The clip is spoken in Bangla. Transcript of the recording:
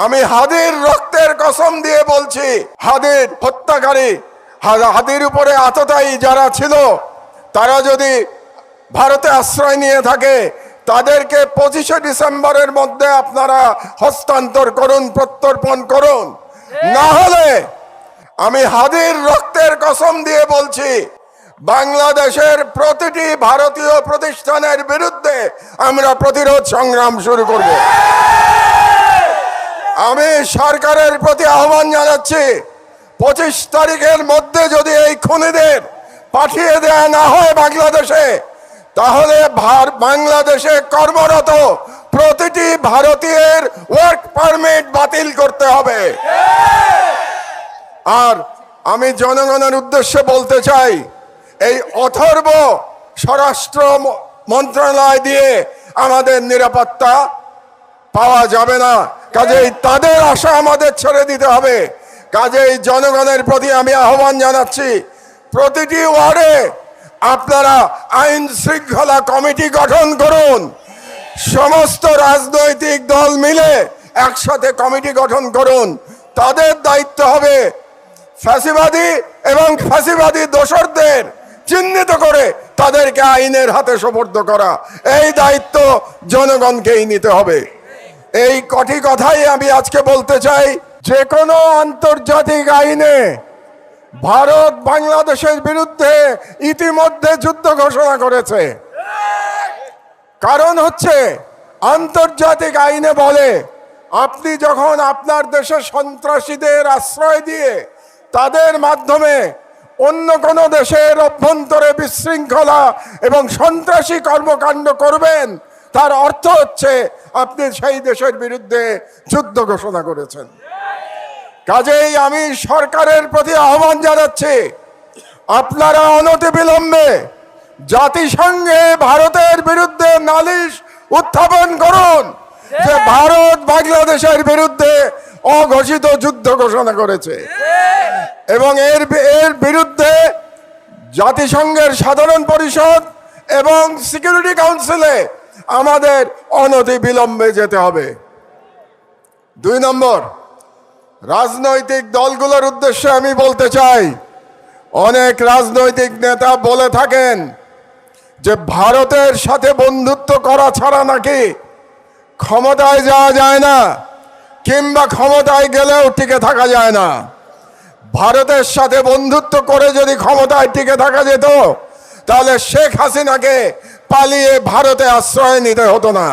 আমি হাদির রক্তের কসম দিয়ে বলছি, হাদির হত্যাকারী, হাদির উপরে আততায়ী যারা ছিল, তারা যদি ভারতে আশ্রয় নিয়ে থাকে, তাদেরকে 25শে ডিসেম্বরের মধ্যে আপনারা হস্তান্তর করুন, প্রত্যর্পণ করুন। না হলে আমি হাদির রক্তের কসম দিয়ে বলছি, বাংলাদেশের প্রতিটি ভারতীয় প্রতিষ্ঠানের বিরুদ্ধে আমরা প্রতিরোধ সংগ্রাম শুরু করব। আমি সরকারের প্রতি আহ্বান জানাচ্ছি, 25 তারিখের মধ্যে যদি এই খুনিদের পাঠিয়ে দেয়া না হয় বাংলাদেশে, তাহলে বাংলাদেশে কর্মরত প্রতিটি ভারতীয়ের ওয়ার্ক পারমিট বাতিল করতে হবে। আর আমি জনগণের উদ্দেশ্যে বলতে চাই, এই অথর্ব স্বরাষ্ট্র মন্ত্রণালয় দিয়ে আমাদের নিরাপত্তা পাওয়া যাবে না। কাজেই তাদের আশা আমাদের ছেড়ে দিতে হবে। কাজেই জনগণের প্রতি আমি আহ্বান জানাচ্ছি, প্রতিটি ওয়ার্ডে আপনারা আইন শৃঙ্খলা কমিটি গঠন করুন। সমস্ত রাজনৈতিক দল মিলে একসাথে কমিটি গঠন করুন। তাদের দায়িত্ব হবে ফ্যাসিবাদী এবং ফ্যাসিবাদী দোসরদের চিহ্নিত করে তাদেরকে আইনের হাতে সোপর্দ করা। এই দায়িত্ব জনগণকেই নিতে হবে। এই কটি কথাই আমি আজকে বলতে চাই। যে কোনো আন্তর্জাতিক আইনে ভারত বাংলাদেশের বিরুদ্ধে ইতিমধ্যে যুদ্ধ ঘোষণা করেছে। কারণ হচ্ছে, আন্তর্জাতিক আইনে বলে, আপনি যখন আপনার দেশে সন্ত্রাসীদের আশ্রয় দিয়ে তাদের মাধ্যমে অন্য কোনো দেশের অভ্যন্তরে বিশৃঙ্খলা এবং সন্ত্রাসী কর্মকাণ্ড করবেন, তার অর্থ হচ্ছে আপনি সেই দেশের বিরুদ্ধে যুদ্ধ ঘোষণা করেছেন। কাজেই আমি সরকারের প্রতি আহ্বান জানাচ্ছি, আপনারা অনতিবিলম্বে জাতিসংঘে ভারতের বিরুদ্ধে নালিশ উত্থাপন করুন যে ভারত বাংলাদেশের বিরুদ্ধে অঘোষিত যুদ্ধ ঘোষণা করেছে, এবং এর বিরুদ্ধে জাতিসংঘের সাধারণ পরিষদ এবং সিকিউরিটি কাউন্সিলে আমাদের অনতিবিলম্বে যেতে হবে। 2 নম্বর, রাজনৈতিক দলগুলোর উদ্দেশ্যে আমি বলতে চাই, অনেক রাজনৈতিক নেতা বলে থাকেন যে ভারতের সাথে বন্ধুত্ব করা ছাড়া নাকি ক্ষমতায় যাওয়া যায় না, কিংবা ক্ষমতায় গেলেও টিকে থাকা যায় না। ভারতের সাথে বন্ধুত্ব করে যদি ক্ষমতায় টিকে থাকা যেত, তাহলে শেখ হাসিনাকে পালিয়ে ভারতে আশ্রয় নিতে হতো না।